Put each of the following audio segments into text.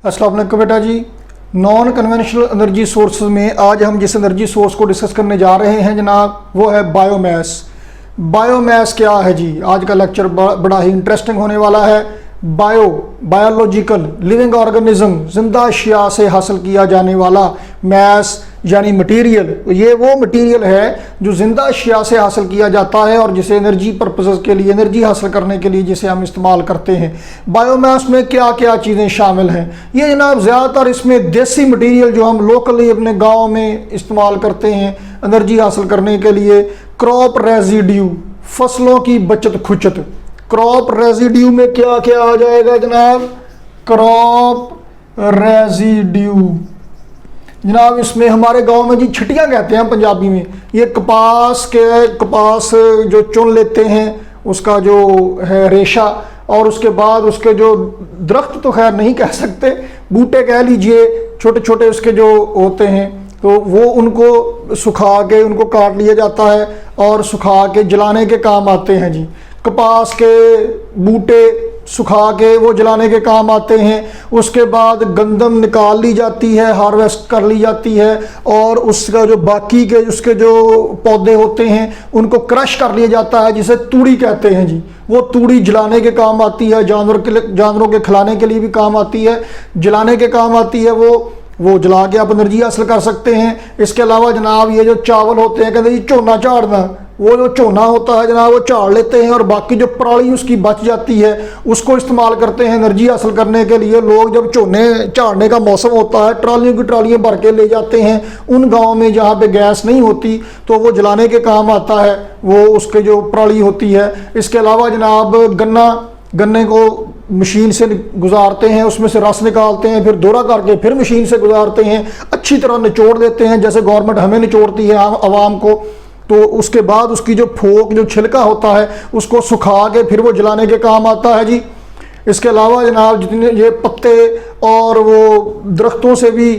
अस्सलाम वालेकुम बेटा जी। नॉन कन्वेंशनल एनर्जी सोर्सेज में आज हम जिस एनर्जी सोर्स को डिस्कस करने जा रहे हैं जनाब, वो है बायोमास। बायोमास क्या है जी? आज का लेक्चर बड़ा ही इंटरेस्टिंग होने वाला है। बायोलॉजिकल लिविंग ऑर्गेनिज्म, जिंदा अशिया से हासिल किया जाने वाला मैस यानी मटेरियल, ये वो मटेरियल है जो जिंदा अशिया से हासिल किया जाता है और जिसे एनर्जी पर्पसेस के लिए, एनर्जी हासिल करने के लिए जिसे हम इस्तेमाल करते हैं। बायोमास में क्या क्या चीज़ें शामिल हैं? ये जनाब ज़्यादातर इसमें देसी मटेरियल जो हम लोकली अपने गाँव में इस्तेमाल करते हैं एनर्जी हासिल करने के लिए। क्रॉप रेजिड्यू, फसलों की बचत खुचत। क्रॉप रेजिड्यू में क्या क्या आ जाएगा जनाब? क्रॉप रेजिड्यू जनाब, इसमें हमारे गांव में जी छटियां कहते हैं पंजाबी में। ये कपास जो चुन लेते हैं उसका जो है रेशा, और उसके बाद उसके जो दरख्त तो खैर नहीं कह सकते, बूटे कह लीजिए, छोटे छोटे उसके जो होते हैं, तो वो उनको सुखा के उनको काट लिया जाता है और सुखा के जलाने के काम आते हैं जी। कपास के बूटे सुखा के वो जलाने के काम आते हैं। उसके बाद गंदम निकाल ली जाती है, हार्वेस्ट कर ली जाती है, और उसका जो बाकी के उसके जो पौधे होते हैं उनको क्रश कर लिया जाता है, जिसे तूड़ी कहते हैं जी। वो तूड़ी जलाने के काम आती है, जानवरों के खिलाने के लिए भी काम आती है, जलाने के काम आती है। वो जला के आप एनर्जी हासिल कर सकते हैं। इसके अलावा जनाब ये जो चावल होते हैं, कहते हैं जी झोना झाड़ना, वो जो झोना होता है जनाब वो झाड़ लेते हैं और बाकी जो पराली उसकी बच जाती है उसको इस्तेमाल करते हैं एनर्जी हासिल करने के लिए। लोग जब झोने झाड़ने का मौसम होता है ट्रालियों की ट्रालियाँ भर के ले जाते हैं उन गाँव में जहाँ पे गैस नहीं होती, तो वो जलाने के काम आता है, वो उसके जो पराली होती है। इसके अलावा जनाब गन्ने को मशीन से गुजारते हैं, उसमें से रस निकालते हैं, फिर दोहरा करके फिर मशीन से गुजारते हैं, अच्छी तरह निचोड़ देते हैं जैसे गवर्नमेंट हमें निचोड़ती है आवाम को। तो उसके बाद उसकी जो फोक जो छिलका होता है उसको सुखा के फिर वो जलाने के काम आता है जी। इसके अलावा जनाब जितने ये पत्ते और वो दरख्तों से भी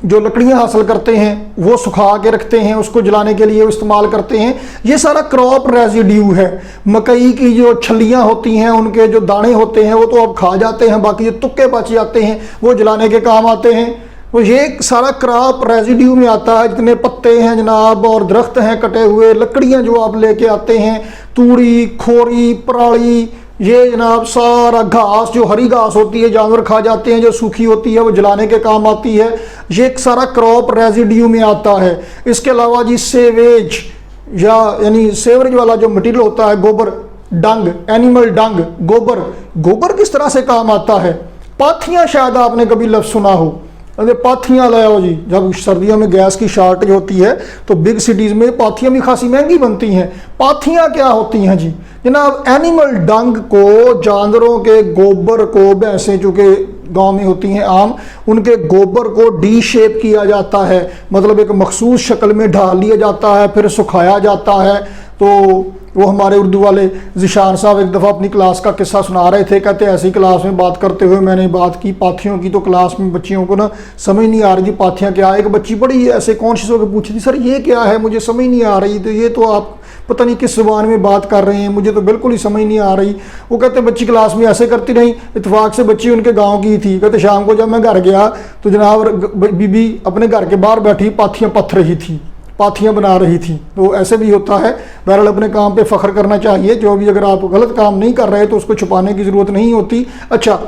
जो लकड़ियां हासिल करते हैं वो सुखा के रखते हैं, उसको जलाने के लिए इस्तेमाल करते हैं। ये सारा क्रॉप रेजिड्यू है। मकई की जो छलियां होती हैं उनके जो दाने होते हैं वो तो अब खा जाते हैं, बाकी जो तुक्के बच जाते हैं वो जलाने के काम आते हैं। तो ये सारा क्रॉप रेजिड्यू में आता है। जितने पत्ते हैं जनाब और दरख्त हैं कटे हुए, लकड़ियां जो आप लेके आते हैं, तूड़ी, खोरी, पराली, ये जनाब सारा घास जो हरी घास होती है जानवर खा जाते हैं, जो सूखी होती है वो जलाने के काम आती है। ये एक सारा क्रॉप रेजिड्यू में आता है। इसके अलावा जी सेवेज यानी सेवरेज वाला जो मटेरियल होता है, गोबर, डंग, एनिमल डंग, गोबर किस तरह से काम आता है? पाथियां शायद आपने कभी लफ्ज़ सुना हो। अरे पाथियाँ ले आओ जी, जब सर्दियों में गैस की शॉर्टेज होती है तो बिग सिटीज़ में पाथियाँ भी खासी महंगी बनती हैं। पाथियाँ क्या होती हैं जी? जनाब एनिमल डंग को, जानवरों के गोबर को, भैंसें चूँकि गांव में होती हैं आम, उनके गोबर को डी शेप किया जाता है, मतलब एक मखसूस शक्ल में ढाल लिया जाता है, फिर सुखाया जाता है। तो वो हमारे उर्दू वाले ज़िशान साहब एक दफ़ा अपनी क्लास का किस्सा सुना रहे थे। कहते ऐसी क्लास में बात करते हुए मैंने बात की पाथियों की, तो क्लास में बच्चियों को ना समझ नहीं आ रही थी पाथियाँ क्या। एक बच्ची बड़ी ऐसे कॉन्शियस होकर पूछी थी, सर ये क्या है, मुझे समझ नहीं आ रही, तो ये तो आप पता नहीं किस ज़ुबान में बात कर रहे हैं, मुझे तो बिल्कुल ही समझ नहीं आ रही। वो कहते बच्ची क्लास में ऐसे करती रही। इत्तेफाक से बच्ची उनके गाँव की थी। कहते शाम को जब मैं घर गया तो जनाब बीबी अपने घर के बाहर बैठी पाथियाँ पथ रही थी, पाथियाँ बना रही थी। तो ऐसे भी होता है। बहरहाल अपने काम पे फ़ख्र करना चाहिए, जो भी अगर आप गलत काम नहीं कर रहे तो उसको छुपाने की ज़रूरत नहीं होती। अच्छा,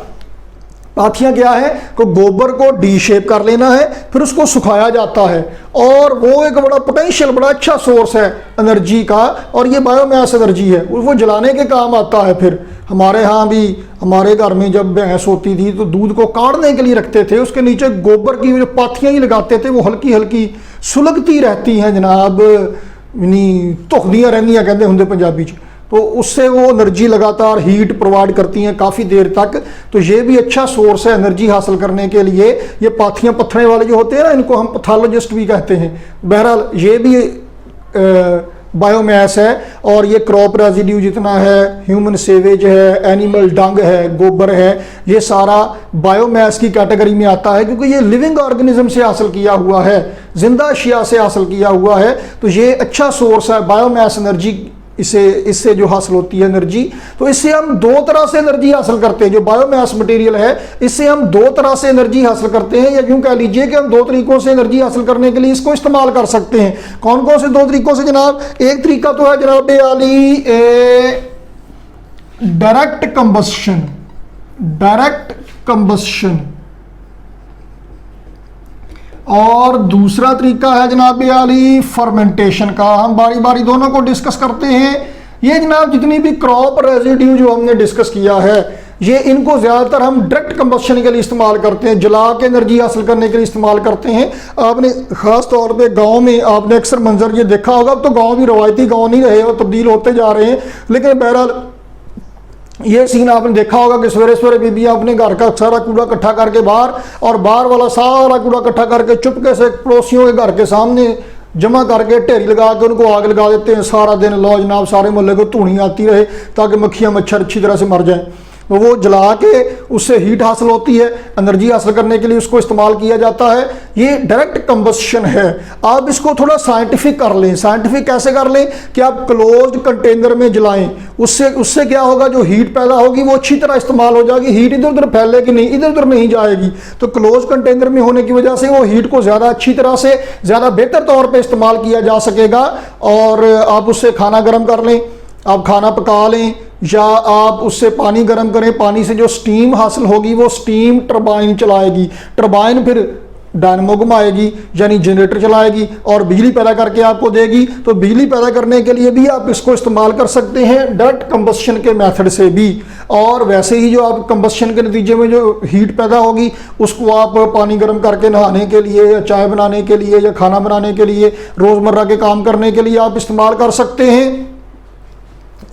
पाथियाँ क्या है कि गोबर को डी शेप कर लेना है, फिर उसको सुखाया जाता है, और वो एक बड़ा पोटेंशियल, बड़ा अच्छा सोर्स है एनर्जी का, और ये बायोमास एनर्जी है, वो जलाने के काम आता है। फिर हमारे यहाँ भी, हमारे घर में जब भैंस होती थी तो दूध को काढ़ने के लिए रखते थे, उसके नीचे गोबर की जो पाथियाँ ही लगाते थे, वो हल्की हल्की सुलगती रहती हैं जनाब, यानी धुखदियाँ रहंदियाँ कहते होंगे पंजाबी च। तो उससे वो एनर्जी लगातार हीट प्रोवाइड करती हैं काफ़ी देर तक। तो ये भी अच्छा सोर्स है एनर्जी हासिल करने के लिए। ये पाथियाँ पत्थरने वाले जो होते हैं ना, इनको हम पैथोलॉजिस्ट भी कहते हैं। बहरहाल ये भी बायोमास है। और ये क्रॉप रेजिड्यू जितना है, ह्यूमन सेवेज है, एनिमल डंग है, गोबर है, ये सारा बायोमास की कैटेगरी में आता है, क्योंकि ये लिविंग ऑर्गेनिज्म से हासिल किया हुआ है, जिंदा अशिया से हासिल किया हुआ है। तो ये अच्छा सोर्स है बायोमास एनर्जी इससे जो हासिल होती है एनर्जी। तो इससे हम दो तरह से एनर्जी हासिल करते हैं। जो बायोमास मटेरियल है इससे हम दो तरह से एनर्जी हासिल करते हैं, या यूं कह लीजिए कि हम दो तरीकों से एनर्जी हासिल करने के लिए इसको इस्तेमाल कर सकते हैं। कौन कौन से दो तरीकों से जनाब? एक तरीका तो है जनाब आली डायरेक्ट कंबस्शन, और दूसरा तरीका है जनाब आली फर्मेंटेशन का। हम बारी बारी दोनों को डिस्कस करते हैं। ये जनाब जितनी भी क्रॉप रेजिड्यू जो हमने डिस्कस किया है, ये इनको ज़्यादातर हम डायरेक्ट कंबस्शन के लिए इस्तेमाल करते हैं, जला के एनर्जी हासिल करने के लिए इस्तेमाल करते हैं। आपने ख़ास तौर पे गांव में आपने अक्सर मंजर ये देखा होगा। अब तो गांव भी रवायती गांव नहीं रहे और तब्दील होते जा रहे हैं, लेकिन बहरहाल ये सीन आपने देखा होगा कि सवेरे सवेरे बीबियाँ अपने घर का सारा कूड़ा इकट्ठा करके बाहर, और बाहर वाला सारा कूड़ा इकट्ठा करके चुपके से पड़ोसियों के घर के सामने जमा करके ढेरी लगा के उनको आग लगा देते हैं। सारा दिन लो जनाब सारे मोहल्ले को धूनी आती रहे ताकि मक्खियाँ मच्छर अच्छी तरह से मर जाएं। तो वो जला के उससे हीट हासिल होती है, एनर्जी हासिल करने के लिए उसको इस्तेमाल किया जाता है। ये डायरेक्ट कंबस्शन है। आप इसको थोड़ा साइंटिफिक कर लें। साइंटिफिक कैसे कर लें कि आप क्लोज्ड कंटेनर में जलाएं। उससे क्या होगा, जो हीट पैदा होगी वो अच्छी तरह इस्तेमाल हो जाएगी, हीट इधर उधर फैलेगी नहीं, इधर उधर नहीं जाएगी। तो क्लोज कंटेनर में होने की वजह से वो हीट को ज़्यादा अच्छी तरह से, ज़्यादा बेहतर तौर पर इस्तेमाल किया जा सकेगा। और आप उससे खाना गर्म कर लें, आप खाना पका लें, या आप उससे पानी गर्म करें। पानी से जो स्टीम हासिल होगी वो स्टीम टरबाइन चलाएगी, टरबाइन फिर डायनेमो घुमाएगी यानी जनरेटर चलाएगी और बिजली पैदा करके आपको देगी। तो बिजली पैदा करने के लिए भी आप इसको इस्तेमाल कर सकते हैं डायरेक्ट कंबस्शन के मेथड से भी। और वैसे ही जो आप कंबस्शन के नतीजे में जो हीट पैदा होगी उसको आप पानी गर्म करके नहाने के लिए, या चाय बनाने के लिए, या खाना बनाने के लिए, रोज़मर्रा के काम करने के लिए आप इस्तेमाल कर सकते हैं।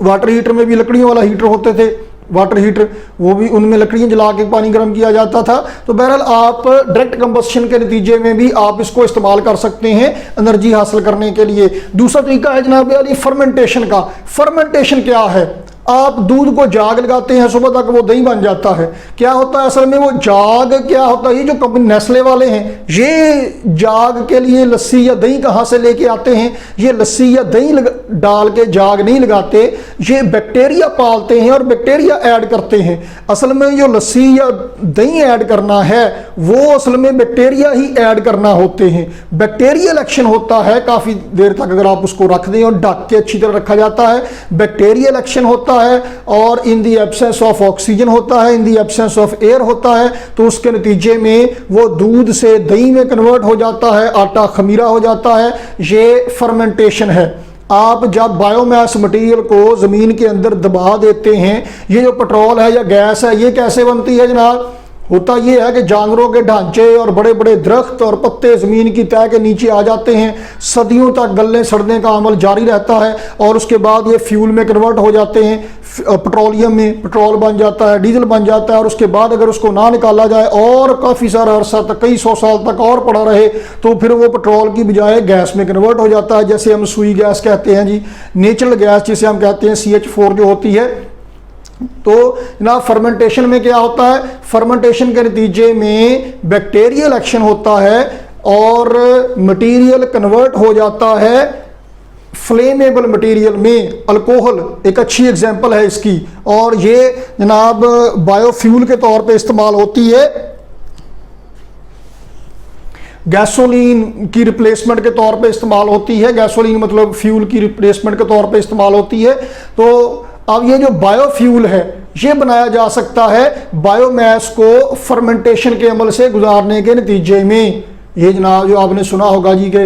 वाटर हीटर में भी लकड़ियों वाला हीटर होते थे, वाटर हीटर, वो भी उनमें लकड़ियाँ जला के पानी गर्म किया जाता था। तो बहरहाल आप डायरेक्ट कंबस्शन के नतीजे में भी आप इसको इस्तेमाल कर सकते हैं एनर्जी हासिल करने के लिए। दूसरा तरीका है जनाब अली फर्मेंटेशन का। फर्मेंटेशन क्या है? आप दूध को जाग लगाते हैं, सुबह तक वो दही बन जाता है। क्या होता है असल में वो जाग क्या होता है, ये जो कंपनी नेस्ले वाले हैं ये जाग के लिए लस्सी या दही कहाँ से लेके आते हैं? ये लस्सी या दही डाल के जाग नहीं लगाते, ये बैक्टीरिया पालते हैं और बैक्टीरिया ऐड करते हैं। असल में जो लस्सी या दही ऐड करना है वो असल में बैक्टीरिया ही ऐड करना होते हैं। बैक्टीरियल एक्शन होता है, काफ़ी देर तक अगर आप उसको रख दें और ढक के अच्छी तरह रखा जाता है, बैक्टीरियल एक्शन होता है। और इन दी एब्सेंस ऑफ ऑक्सीजन होता है, इन दी एब्सेंस ऑफ एयर होता है। तो उसके नतीजे में वो दूध से दही में कन्वर्ट हो जाता है, आटा खमीरा हो जाता है। ये फर्मेंटेशन है। आप जब बायोमास मटेरियल को ज़मीन के अंदर दबा देते हैं, ये जो पेट्रोल है या गैस है ये कैसे बनती है जनाब? होता ये है कि जानवरों के ढांचे और बड़े बड़े दरख्त और पत्ते ज़मीन की तह के नीचे आ जाते हैं, सदियों तक गलने सड़ने का अमल जारी रहता है और उसके बाद ये फ्यूल में कन्वर्ट हो जाते हैं, पेट्रोलियम में पेट्रोल बन जाता है, डीजल बन जाता है। और उसके बाद अगर उसको ना निकाला जाए और काफ़ी सारा अरसा तक, कई सौ साल तक और पड़ा रहे, तो फिर वो पेट्रोल की बजाय गैस में कन्वर्ट हो जाता है, जैसे हम सुई गैस कहते हैं जी, नेचुरल गैस जिसे हम कहते हैं CH4 जो होती है। तो जनाब फर्मेंटेशन में क्या होता है? फर्मेंटेशन के नतीजे में बैक्टीरियल एक्शन होता है और मटेरियल कन्वर्ट हो जाता है फ्लेमेबल मटेरियल में। अल्कोहल एक अच्छी एग्जांपल है इसकी, और ये जनाब बायोफ्यूल के तौर पे इस्तेमाल होती है, गैसोलीन की रिप्लेसमेंट के तौर पे इस्तेमाल होती है। गैसोलीन मतलब फ्यूल की रिप्लेसमेंट के तौर पे इस्तेमाल होती है। तो अब ये जो बायोफ्यूल है ये बनाया जा सकता है बायोमास को फर्मेंटेशन के अमल से गुजारने के नतीजे में। ये जनाब जो आपने सुना होगा जी कि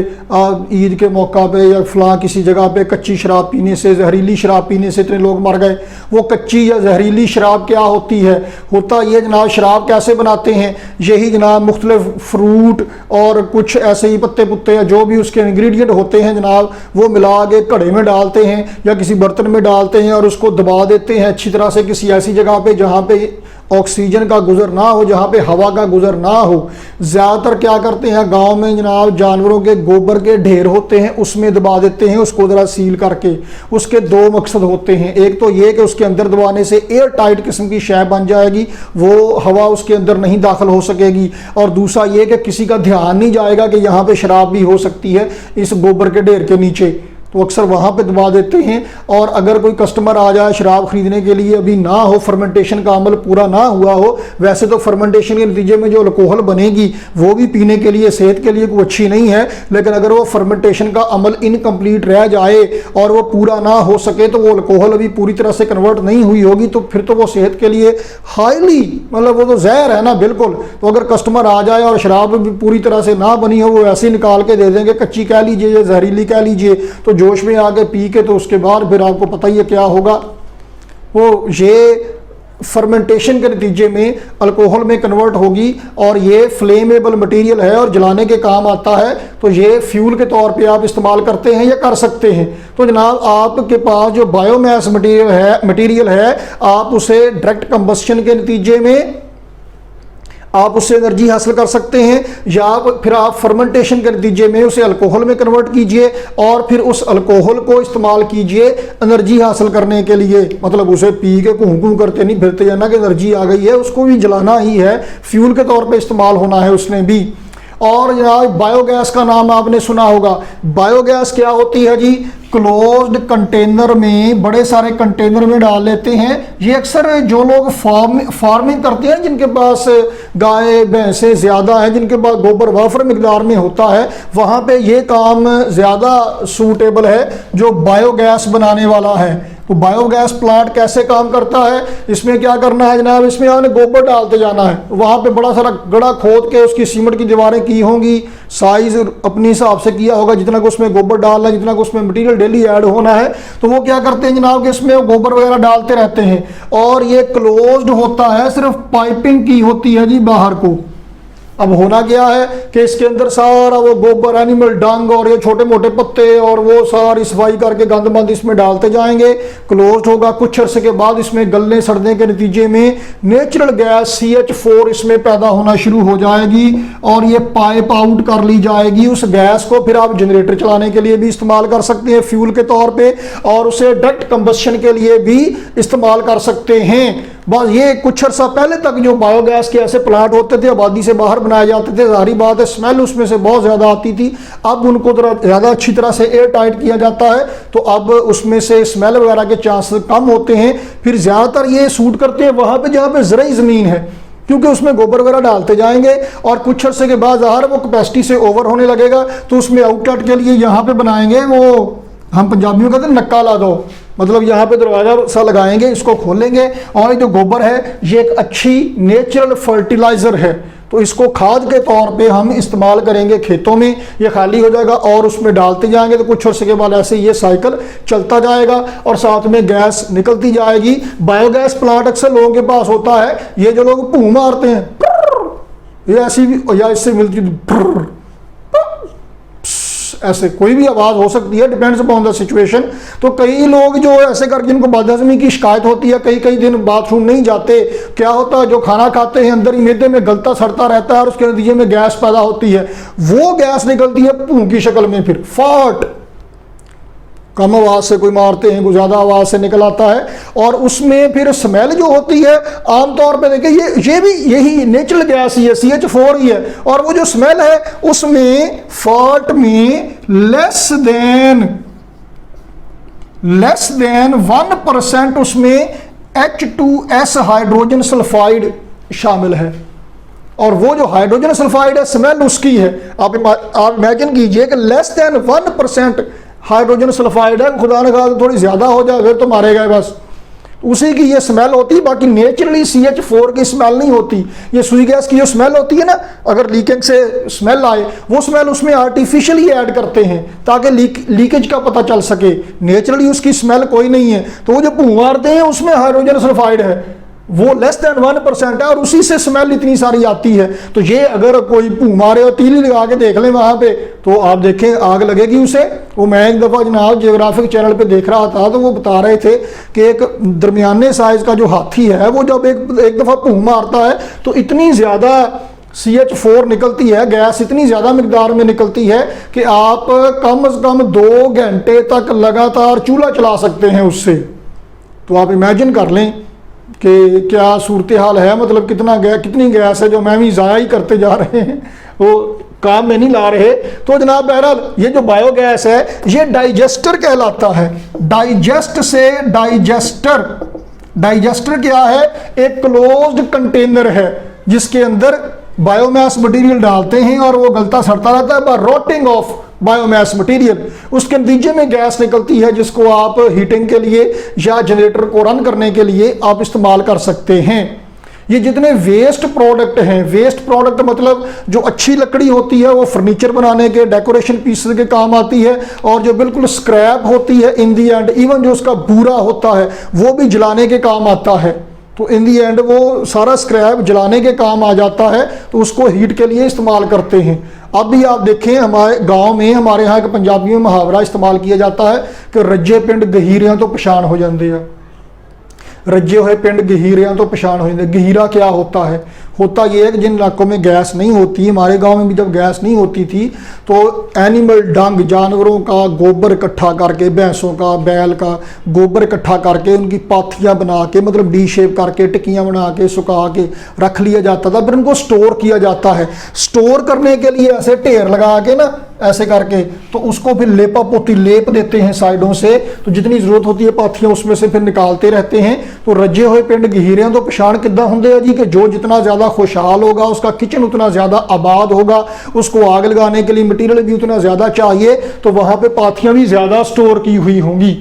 ईद के मौका पे या फलां किसी जगह पे कच्ची शराब पीने से, जहरीली शराब पीने से इतने लोग मर गए। वो कच्ची या जहरीली शराब क्या होती है? होता ये जनाब, शराब कैसे बनाते हैं? यही जनाब मुख्तलिफ फ्रूट और कुछ ऐसे ही पत्ते पुत्ते या जो भी उसके इंग्रेडिएंट होते हैं जनाब, वो मिला के घड़े में डालते हैं या किसी बर्तन में डालते हैं और उसको दबा देते हैं अच्छी तरह से किसी ऐसी जगह पे जहाँ पे ऑक्सीजन का गुजर ना हो, जहाँ पे हवा का गुजर ना हो। ज़्यादातर क्या करते हैं गांव में जनाब, जानवरों के गोबर के ढेर होते हैं उसमें दबा देते हैं उसको ज़रा सील करके। उसके दो मकसद होते हैं, एक तो ये कि उसके अंदर दबाने से एयर टाइट किस्म की शय बन जाएगी, वो हवा उसके अंदर नहीं दाखिल हो सकेगी, और दूसरा ये कि किसी का ध्यान नहीं जाएगा कि यहाँ पे शराब भी हो सकती है इस गोबर के ढेर के नीचे। तो अक्सर वहाँ पे दबा देते हैं। और अगर कोई कस्टमर आ जाए शराब खरीदने के लिए, अभी ना हो, फर्मेंटेशन का अमल पूरा ना हुआ हो, वैसे तो फर्मेंटेशन के नतीजे में जो अल्कोहल बनेगी वो भी पीने के लिए, सेहत के लिए कोई अच्छी नहीं है, लेकिन अगर वो फर्मेंटेशन का अमल इनकम्प्लीट रह जाए और वो पूरा ना हो सके तो वो अल्कोहल अभी पूरी तरह से कन्वर्ट नहीं हुई होगी, तो फिर तो वो सेहत के लिए हाईली, मतलब वो तो जहर है ना बिल्कुल। तो अगर कस्टमर आ जाए और शराब भी पूरी तरह से ना बनी हो, वो ऐसे ही निकाल के दे देंगे, कच्ची कह लीजिए या जहरीली कह लीजिए, तो जोश में आके पी के तो उसके बाद फिर आपको पता ही है क्या होगा। वो ये फर्मेंटेशन के नतीजे में अल्कोहल में कन्वर्ट होगी और ये फ्लेमेबल मटेरियल है और जलाने के काम आता है, तो ये फ्यूल के तौर पे आप इस्तेमाल करते हैं या कर सकते हैं। तो जनाब आपके पास जो बायोमास मटेरियल है आप उसे डायरेक्ट कंबस्शन के नतीजे में आप उससे एनर्जी हासिल कर सकते हैं, या फिर आप फर्मेंटेशन के नतीजे में उसे अल्कोहल में कन्वर्ट कीजिए और फिर उस अल्कोहल को इस्तेमाल कीजिए एनर्जी हासिल करने के लिए। मतलब उसे पी के कुहू करते नहीं फिरते जाना कि एनर्जी आ गई है, उसको भी जलाना ही है, फ्यूल के तौर पे इस्तेमाल होना है उसने भी। और जनाब बायोगैस का नाम आपने सुना होगा। बायोगैस क्या होती है जी? क्लोज्ड कंटेनर में, बड़े सारे कंटेनर में डाल लेते हैं। ये अक्सर जो लोग फार्मिंग करते हैं, जिनके पास गाय भैंसें ज़्यादा हैं, जिनके पास गोबर वाफर मिकदार में होता है, वहाँ पे ये काम ज़्यादा सूटेबल है जो बायोगैस बनाने वाला है। तो बायोगैस प्लांट कैसे काम करता है? इसमें क्या करना है जनाब, इसमें आपने गोबर डालते जाना है, वहाँ पे बड़ा सारा गड्ढा खोद के उसकी सीमेंट की दीवारें की होंगी, साइज अपने हिसाब से किया होगा, जितना को उसमें गोबर डालना है, जितना को उसमें मटेरियल डेली ऐड होना है। तो वो क्या करते हैं जनाब कि इसमें गोबर वगैरह डालते रहते हैं और ये क्लोज्ड होता है, सिर्फ पाइपिंग की होती है जी बाहर को। अब होना क्या है कि इसके अंदर सारा वो गोबर, एनिमल डंग और ये छोटे मोटे पत्ते और वो सारी सफाई करके गंद बंद इसमें डालते जाएंगे। क्लोज्ड होगा, कुछ अरसे के बाद इसमें गलने सड़ने के नतीजे में नेचुरल गैस CH4 इसमें पैदा होना शुरू हो जाएगी और ये पाइप आउट कर ली जाएगी। उस गैस को फिर आप जनरेटर चलाने के लिए भी इस्तेमाल कर सकते हैं फ्यूल के तौर पर, और उसे डायरेक्ट कंबस्शन के लिए भी इस्तेमाल कर सकते हैं। बस ये कुछ अर्सा पहले तक जो बायोगैस के ऐसे प्लांट होते थे, आबादी से बाहर बनाए जाते थे, जाहिर बात है स्मेल उसमें से बहुत ज़्यादा आती थी। अब उनको ज़्यादा अच्छी तरह से एयर टाइट किया जाता है, तो अब उसमें से स्मेल वगैरह के चांसेस कम होते हैं। फिर ज़्यादातर ये सूट करते हैं वहाँ पे जहाँ पे ज़रई ज़मीन है, क्योंकि उसमें गोबर वगैरह डालते जाएंगे और कुछ अर्से के बाद ज़ाहिर वो कैपेसिटी से ओवर होने लगेगा, तो उसमें आउटलेट के लिए यहाँ पे बनाएंगे, वो हम पंजाबियों कहते हैं नक्का ला दो, मतलब यहाँ पे दरवाजा सा लगाएंगे, इसको खोलेंगे और ये जो गोबर है ये एक अच्छी नेचुरल फर्टिलाइजर है, तो इसको खाद के तौर पे हम इस्तेमाल करेंगे खेतों में। ये खाली हो जाएगा और उसमें डालते जाएंगे, तो कुछ अर्से के बाद ऐसे ये साइकिल चलता जाएगा और साथ में गैस निकलती जाएगी। बायोगैस प्लांट अक्सर लोगों के पास होता है, ये जो लोग भूं मारते हैं, ये ऐसी भी या इससे मिलती ऐसे कोई भी आवाज़ हो सकती है, डिपेंड्स अपॉन द सिचुएशन। तो कई लोग जो ऐसे कर जिनको बदहजमी की शिकायत होती है, कई कई दिन बाथरूम नहीं जाते, क्या होता है जो खाना खाते हैं अंदर ही मैदे में गलता सड़ता रहता है और उसके नतीजे में गैस पैदा होती है, वो गैस निकलती है भूं की शक्ल में। फिर फाट, कम आवाज़ से कोई मारते हैं, कोई ज़्यादा आवाज़ से निकल आता है और उसमें फिर स्मेल जो होती है आमतौर पे देखिए ये भी यही नेचुरल गैस ही है, CH4 ही है, और वो जो स्मेल है उसमें फॉल्ट में लेस देन 1% उसमें H2S हाइड्रोजन सल्फाइड शामिल है, और वो जो हाइड्रोजन सल्फाइड है स्मेल उसकी है। आप इमेजिन कीजिए कि लेस देन 1% हाइड्रोजन सल्फाइड है, खुदा न खास्ता थोड़ी ज़्यादा हो जाए फिर तो मारे गए बस, उसी की ये स्मेल होती है। बाकी नेचुरली CH4 की स्मेल नहीं होती। ये सुई गैस की जो स्मेल होती है ना, अगर लीकेज से स्मेल आए, वो स्मेल उसमें आर्टिफिशियली ऐड करते हैं ताकि लीकेज का पता चल सके, नेचुरली उसकी स्मेल कोई नहीं है। तो वो जो भूं मारते हैं उसमें हाइड्रोजन सल्फाइड है, वो लेस देन 1% है और उसी से स्मेल इतनी सारी आती है। तो ये अगर कोई भूं मारे और तीली लगा के देख लें वहाँ पे, तो आप देखें आग लगेगी उसे। वो मैं एक दफ़ा जनाब जियोग्राफिक चैनल पे देख रहा था, तो वो बता रहे थे कि एक दरमियाने साइज़ का जो हाथी है वो जब एक दफ़ा भूं मारता है तो इतनी ज़्यादा CH4 निकलती है, गैस इतनी ज़्यादा मिकदार में निकलती है कि आप कम से कम 2 घंटे तक लगातार चूल्हा चला सकते हैं उससे। तो आप इमेजिन कर लें कि क्या सूरत हाल है, मतलब कितनी गैस है जो मैं भी ज़ाया ही करते जा रहे हैं। वो काम में नहीं ला रहे। तो जनाब बहरहाल ये जो बायोगैस है ये डाइजेस्टर कहलाता है। डाइजेस्ट से डाइजेस्टर, डाइजेस्टर क्या है? एक क्लोज्ड कंटेनर है जिसके अंदर बायोमास मटेरियल डालते हैं और वो गलता सड़ता रहता है बाय रोटिंग ऑफ बायोमास मटेरियल। उसके नतीजे में गैस निकलती है जिसको आप हीटिंग के लिए या जनरेटर को रन करने के लिए आप इस्तेमाल कर सकते हैं। ये जितने वेस्ट प्रोडक्ट हैं, वेस्ट प्रोडक्ट मतलब जो अच्छी लकड़ी होती है वो फर्नीचर बनाने के, डेकोरेशन पीसेस के काम आती है, और जो बिल्कुल स्क्रैप होती है इन दी एंड, इवन जो उसका बूरा होता है वो भी जलाने के काम आता है। तो इन दी एंड वो सारा स्क्रैप जलाने के काम आ जाता है, तो उसको हीट के लिए इस्तेमाल करते हैं। अब भी आप देखें हमारे गांव में, हमारे यहाँ एक पंजाबी में मुहावरा इस्तेमाल किया जाता है कि रज्जे पिंड गहीरियां तो पछाण हो जाते हैं। रज्जे हुए पिंड गहीरियां तो पछाण हो जाते। गहीरा क्या होता है? होता यह है कि जिन इलाकों में गैस नहीं होती, हमारे गांव में भी जब गैस नहीं होती थी तो एनिमल डंग, जानवरों का गोबर इकट्ठा करके, भैंसों का, बैल का गोबर इकट्ठा करके उनकी पाथियां बना के, मतलब डी शेप करके टिक्कियां बना के सुखा के रख लिया जाता था। फिर उनको स्टोर किया जाता है। स्टोर करने के लिए ऐसे ढेर लगा के ना, ऐसे करके, तो उसको फिर लेपा पोती लेप देते हैं साइडों से, तो जितनी जरूरत होती है पाथियां उसमें से फिर निकालते रहते हैं। तो रज्जे हुए पिंड गहीरियां तो पछाण किद्दां हुंदे आ जी कि जो जितना ज्यादा खुशहाल होगा उसका किचन उतना ज्यादा आबाद होगा, उसको आग लगाने के लिए मटेरियल भी उतना ज्यादा चाहिए, तो वहां पे पाथियां भी ज्यादा स्टोर की हुई होंगी।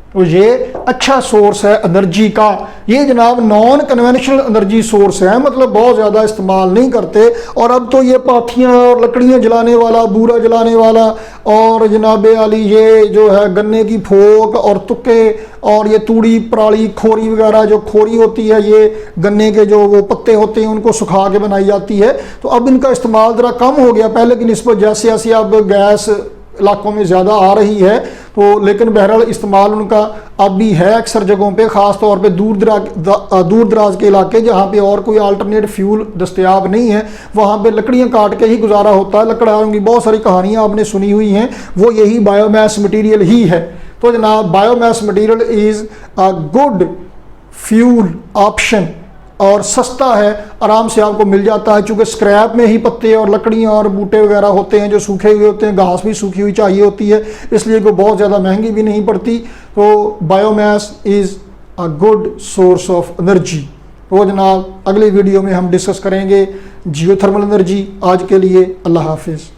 तो ये अच्छा सोर्स है एनर्जी का। ये जनाब नॉन कन्वेंशनल एनर्जी सोर्स है, मतलब बहुत ज़्यादा इस्तेमाल नहीं करते। और अब तो ये पाथियाँ और लकड़ियाँ जलाने वाला, बूरा जलाने वाला, और जनाबे वाली ये जो है गन्ने की फोक और तुक्के, और ये तूड़ी पराली खोरी वगैरह, जो खोरी होती है ये गन्ने के जो वो पत्ते होते हैं उनको सुखा के बनाई जाती है। तो अब इनका इस्तेमाल ज़रा कम हो गया पहले की निस्बत, जैसे जैसे अब गैस इलाकों में ज़्यादा आ रही है। तो लेकिन बहरहाल इस्तेमाल उनका अब भी है अक्सर जगहों पे, ख़ास तौर पे दूर दराज के इलाके जहाँ पे और कोई अल्टरनेट फ्यूल दस्तयाब नहीं है, वहाँ पे लकड़ियाँ काट के ही गुजारा होता है। लकड़ियों की बहुत सारी कहानियाँ आपने सुनी हुई हैं, वो यही बायोमास मटीरियल ही है। तो जनाब biomass material is a good fuel option और सस्ता है, आराम से आपको मिल जाता है, चूँकि स्क्रैप में ही पत्ते और लकड़ियाँ और बूटे वगैरह होते हैं जो सूखे हुए होते हैं, घास भी सूखी हुई चाहिए होती है, इसलिए कोई बहुत ज़्यादा महंगी भी नहीं पड़ती। तो biomass is a good source of energy. तो जनाब अगली वीडियो में हम डिस्कस करेंगे जियोथर्मल एनर्जी। आज के लिए अल्लाह हाफिज़।